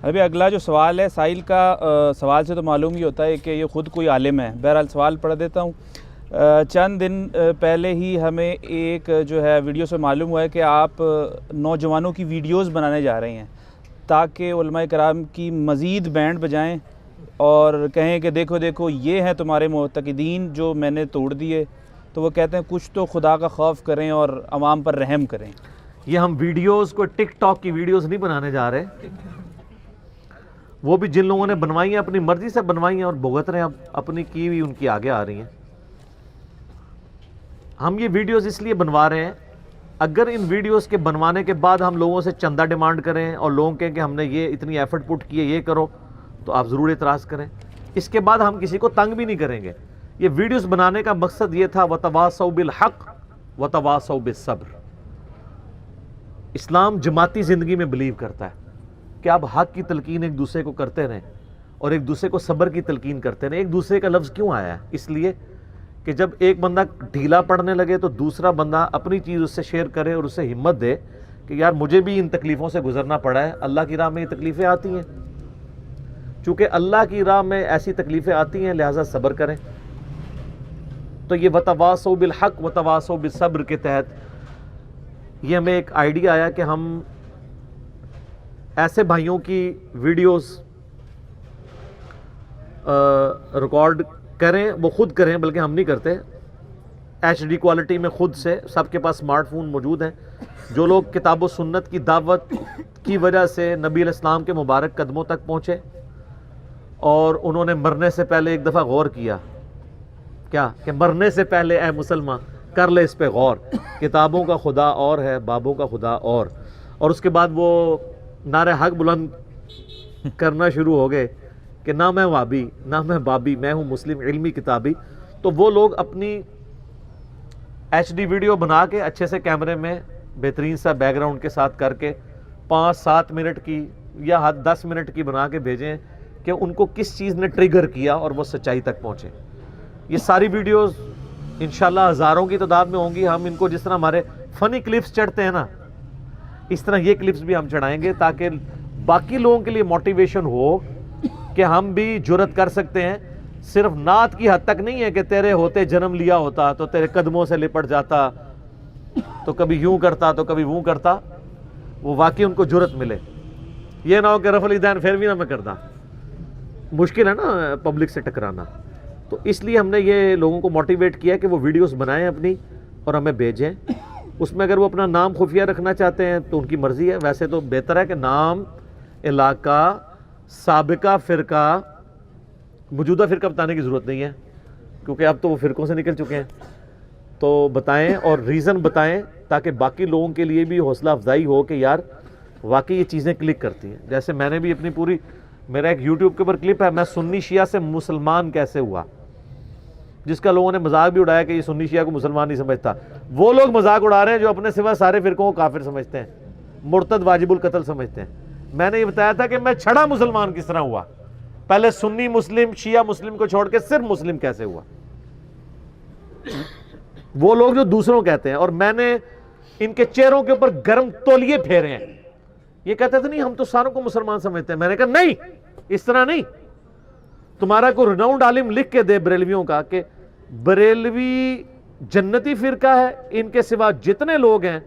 ابھی اگلا جو سوال ہے سائل کا، سوال سے تو معلوم ہی ہوتا ہے کہ یہ خود کوئی عالم ہے. بہرحال سوال پڑھ دیتا ہوں. چند دن پہلے ہی ہمیں ایک جو ہے ویڈیو سے معلوم ہوا ہے کہ آپ نوجوانوں کی ویڈیوز بنانے جا رہے ہیں تاکہ علماء کرام کی مزید بینڈ بجائیں اور کہیں کہ دیکھو دیکھو یہ ہیں تمہارے معتقدین جو میں نے توڑ دیے. تو وہ کہتے ہیں کچھ تو خدا کا خوف کریں اور عوام پر رحم کریں. یہ ہم ویڈیوز کو ٹک ٹاک کی ویڈیوز نہیں بنانے جا رہے، وہ بھی جن لوگوں نے بنوائی ہیں اپنی مرضی سے بنوائی ہیں اور بھگت رہے ہیں، اپنی کی ہوئی ان کی آگے آ رہی ہیں. ہم یہ ویڈیوز اس لیے بنوا رہے ہیں، اگر ان ویڈیوز کے بنوانے کے بعد ہم لوگوں سے چندہ ڈیمانڈ کریں اور لوگوں کہیں کہ ہم نے یہ اتنی ایفرٹ پٹ کی ہے یہ کرو، تو آپ ضرور اعتراض کریں. اس کے بعد ہم کسی کو تنگ بھی نہیں کریں گے. یہ ویڈیوز بنانے کا مقصد یہ تھا وَتَوَاصَوْا بِالْحَقِّ وَتَوَاصَوْا بِالصَّبْرِ. اسلام جماعتی زندگی میں بلیو کرتا ہے کہ آپ حق کی تلقین ایک دوسرے کو کرتے رہیں اور ایک دوسرے کو صبر کی تلقین کرتے رہیں. ایک دوسرے کا لفظ کیوں آیا ہے؟ اس لیے کہ جب ایک بندہ ڈھیلا پڑنے لگے تو دوسرا بندہ اپنی چیز اس سے شیئر کرے اور اسے ہمت دے کہ یار مجھے بھی ان تکلیفوں سے گزرنا پڑا ہے، اللہ کی راہ میں یہ تکلیفیں آتی ہیں. چونکہ اللہ کی راہ میں ایسی تکلیفیں آتی ہیں لہٰذا صبر کریں. تو یہ وَتَوَاصَوْا بِالْحَقِّ وَتَوَاصَوْا بِالصَّبْرِ کے تحت یہ ہمیں ایک آئیڈیا آیا کہ ہم ایسے بھائیوں کی ویڈیوز ریکارڈ کریں، وہ خود کریں بلکہ ہم نہیں کرتے، ایچ ڈی کوالٹی میں خود سے. سب کے پاس سمارٹ فون موجود ہیں. جو لوگ کتاب و سنت کی دعوت کی وجہ سے نبی علیہ السلام کے مبارک قدموں تک پہنچے اور انہوں نے مرنے سے پہلے ایک دفعہ غور کیا کیا کہ مرنے سے پہلے اے مسلمان کر لے اس پہ غور، کتابوں کا خدا اور ہے بابوں کا خدا اور اس کے بعد وہ نعرہ حق بلند کرنا شروع ہو گئے کہ نہ میں وابی نہ میں بابی، میں ہوں مسلم علمی کتابی. تو وہ لوگ اپنی ایچ ڈی ویڈیو بنا کے اچھے سے کیمرے میں بہترین سا بیک گراؤنڈ کے ساتھ کر کے 5-7 منٹ کی یا 10 منٹ کی بنا کے بھیجیں کہ ان کو کس چیز نے ٹریگر کیا اور وہ سچائی تک پہنچے. یہ ساری ویڈیوز انشاءاللہ ہزاروں کی تعداد میں ہوں گی. ہم ان کو جس طرح ہمارے فنی کلپس چڑھتے ہیں نا اس طرح یہ کلپس بھی ہم چڑھائیں گے تاکہ باقی لوگوں کے لیے موٹیویشن ہو کہ ہم بھی جرت کر سکتے ہیں. صرف نعت کی حد تک نہیں ہے کہ تیرے ہوتے جنم لیا ہوتا تو تیرے قدموں سے لپٹ جاتا تو کبھی یوں کرتا تو کبھی ووں کرتا. وہ واقعی ان کو جرت ملے. یہ نہ ہو کہ رفع الیدین پھر بھی نہ میں کرتا. مشکل ہے نا پبلک سے ٹکرانا. تو اس لیے ہم نے یہ لوگوں کو موٹیویٹ کیا کہ وہ ویڈیوز بنائیں اپنی اور ہمیں بھیجیں. اس میں اگر وہ اپنا نام خفیہ رکھنا چاہتے ہیں تو ان کی مرضی ہے. ویسے تو بہتر ہے کہ نام، علاقہ، سابقہ فرقہ، موجودہ فرقہ بتانے کی ضرورت نہیں ہے کیونکہ اب تو وہ فرقوں سے نکل چکے ہیں. تو بتائیں اور ریزن بتائیں تاکہ باقی لوگوں کے لیے بھی حوصلہ افزائی ہو کہ یار واقعی یہ چیزیں کلک کرتی ہیں. جیسے میں نے بھی اپنی پوری، میرا ایک یوٹیوب کے اوپر کلپ ہے میں سنی شیعہ سے مسلمان کیسے ہوا، جس کا لوگوں نے مذاق بھی اڑایا کہ یہ سنی شیعہ کو مسلمان نہیں سمجھتا. وہ لوگ مذاق اڑا رہے ہیں جو اپنے سوا سارے فرقوں کو کافر سمجھتے ہیں، مرتد واجب القتل سمجھتے ہیں. میں نے یہ بتایا تھا کہ میں چھڑا مسلمان کس طرح ہوا، پہلے سنی مسلم شیعہ مسلم کو چھوڑ کے صرف مسلم کیسے ہوا. وہ لوگ جو دوسروں کہتے ہیں اور میں نے ان کے چہروں کے اوپر گرم تولیے پھیرے ہیں. یہ کہتے تھے نہیں ہم تو ساروں کو مسلمان سمجھتے ہیں. میں نے کہا نہیں، اس طرح نہیں. تمہارا کوئی رناؤنڈ عالم لکھ کے دے بریلویوں کا کہ بریلوی جنتی فرقہ ہے، ان کے سوا جتنے لوگ ہیں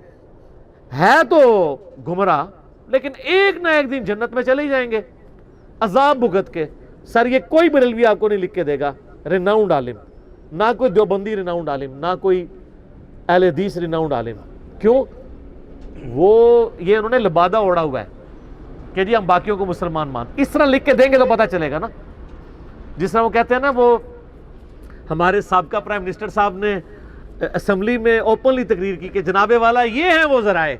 ہے تو گمراہ لیکن ایک نہ ایک دن جنت میں چلے جائیں گے عذاب بھگت کے. سر یہ کوئی بریلوی آپ کو نہیں لکھ کے دے گا رناؤنڈ عالم، نہ کوئی دیوبندی رناؤنڈ عالم، نہ کوئی اہل حدیث رناؤنڈ عالم. کیوں؟ وہ یہ انہوں نے لبادہ اوڑا ہوا ہے کہ جی ہم باقیوں کو مسلمان مان. اس طرح لکھ کے دیں گے تو پتہ چلے گا نا. جس طرح وہ کہتے ہیں نا، وہ ہمارے سابقہ پرائم منسٹر صاحب نے اسمبلی میں اوپنلی تقریر کی کہ جناب والا یہ ہیں وہ ذرائع،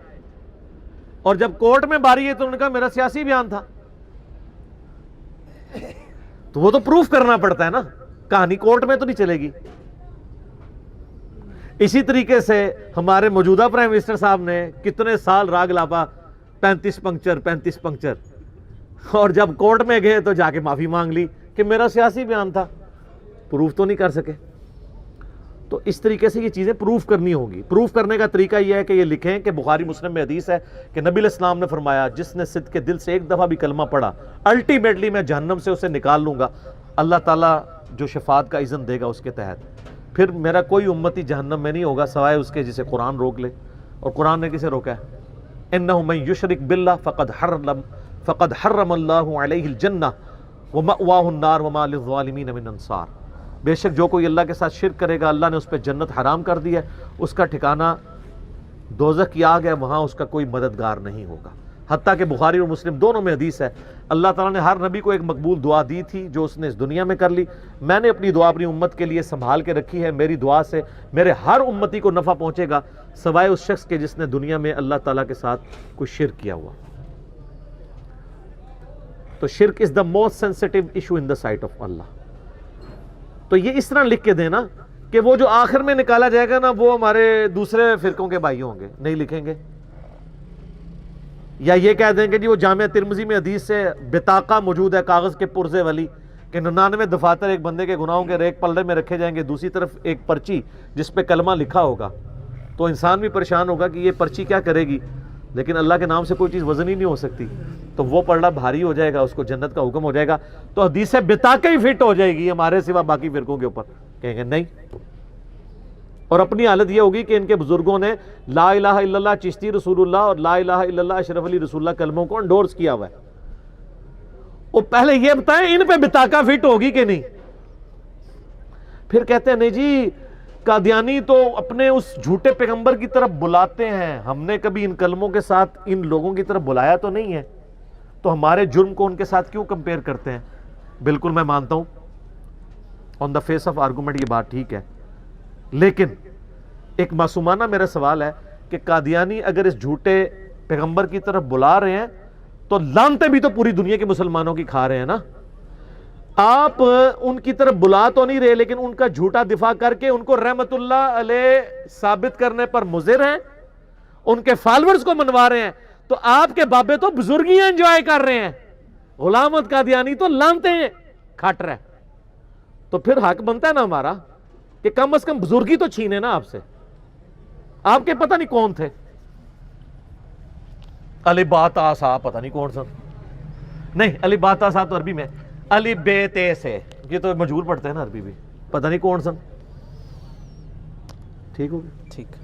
اور جب کورٹ میں باری ہے تو انہوں نے کہا میرا سیاسی بیان تھا. تو وہ تو پروف کرنا پڑتا ہے نا، کہانی کورٹ میں تو نہیں چلے گی. اسی طریقے سے ہمارے موجودہ پرائم منسٹر صاحب نے کتنے سال راگ لاپا 35 پنکچر، اور جب کورٹ میں گئے تو جا کے معافی مانگ لی کہ میرا سیاسی بیان تھا. پروف تو نہیں کر سکے. تو اس طریقے سے یہ چیزیں پروف کرنی ہوگی. پروف کرنے کا طریقہ یہ ہے کہ یہ لکھیں کہ بخاری مسلم میں حدیث ہے کہ نبی علیہ السلام نے فرمایا جس نے صدق کے دل سے ایک دفعہ بھی کلمہ پڑھا الٹیمیٹلی میں جہنم سے اسے نکال لوں گا, اللہ تعالیٰ جو شفاعت کا اذن دے گا اس کے تحت. پھر میرا کوئی امتی جہنم میں نہیں ہوگا سوائے اس کے جسے قرآن روک لے. اور قرآن نے کسے روکا ہے؟ انہ من یشرک باللہ فقد حرم اللہ علیہ الجنہ ومأواہ النار وما للظالمین من انصار. بے شک جو کوئی اللہ کے ساتھ شرک کرے گا اللہ نے اس پہ جنت حرام کر دی ہے, اس کا ٹھکانہ دوزخ کی آگ ہے, وہاں اس کا کوئی مددگار نہیں ہوگا. حتیٰ کہ بخاری اور مسلم دونوں میں حدیث ہے اللہ تعالیٰ نے ہر نبی کو ایک مقبول دعا دی تھی جو اس نے اس دنیا میں کر لی. میں نے اپنی دعا اپنی امت کے لیے سنبھال کے رکھی ہے. میری دعا سے میرے ہر امتی کو نفع پہنچے گا سوائے اس شخص کے جس نے دنیا میں اللہ تعالیٰ کے ساتھ کوئی شرک کیا ہوا. تو شرک is the most sensitive issue in the sight of Allah. تو یہ اس طرح لکھ کے دینا کہ وہ جو آخر میں نکالا جائے گا نا وہ ہمارے دوسرے فرقوں کے بھائی ہوں گے, نہیں لکھیں گے. یا یہ کہہ دیں گے جی وہ جامعہ ترمذی میں حدیث سے بطاقہ موجود ہے کاغذ کے پرزے والی کہ 99 دفاتر ایک بندے کے گناہوں کے ایک پلڑے میں رکھے جائیں گے, دوسری طرف ایک پرچی جس پہ کلمہ لکھا ہوگا. تو انسان بھی پریشان ہوگا کہ یہ پرچی کیا کرے گی, لیکن اللہ کے نام سے کوئی چیز وزن ہی نہیں ہو سکتی. تو وہ پلڑا بھاری ہو جائے گا, اس کو جنت کا حکم ہو جائے گا. تو حدیث بطاقہ ہی فٹ ہو جائے گی ہمارے سوا باقی فرقوں کے اوپر. کہیں گے نہیں. اور اپنی حالت یہ ہوگی کہ ان کے بزرگوں نے لا الہ الا اللہ چشتی رسول اللہ اور لا الہ الا اللہ اشرف علی رسول اللہ کلموں کو انڈورس کیا ہوا ہے. وہ پہلے یہ بتائیں ان پہ بطاقہ فٹ ہوگی کہ نہیں. پھر کہتے ہیں نہیں جی قادیانی تو اپنے اس جھوٹے پیغمبر کی طرف بلاتے ہیں, ہم نے کبھی ان کلموں کے ساتھ ان لوگوں کی طرف بلایا تو نہیں ہے, تو ہمارے جرم کو ان کے ساتھ کیوں کمپیئر کرتے ہیں. بالکل میں مانتا ہوں آن دا فیس آف آرگومنٹ یہ بات ٹھیک ہے, لیکن ایک معصومانہ میرا سوال ہے کہ قادیانی اگر اس جھوٹے پیغمبر کی طرف بلا رہے ہیں تو لعنتیں بھی تو پوری دنیا کے مسلمانوں کی کھا رہے ہیں نا. آپ ان کی طرف بلا تو نہیں رہے لیکن ان کا جھوٹا دفاع کر کے ان کو رحمت اللہ علیہ ثابت کرنے پر مضر ہیں, ان کے فالورز کو منوا رہے ہیں. تو آپ کے بابے تو بزرگیاں انجوائے کر رہے ہیں, غلام احمد قادیانی تو لعنتیں کھٹ رہے ہیں. تو پھر حق بنتا ہے نا ہمارا کہ کم از کم بزرگی تو چھینے نا آپ سے. آپ کے پتہ نہیں کون تھے, علی باتا صاحب پتہ نہیں کون سا, نہیں علی باتا صاحب تو عربی میں, علی بیتے سے یہ تو مجہول پڑھتے ہیں نا عربی بھی, پتہ نہیں کون سا. ٹھیک ہوگی, ٹھیک.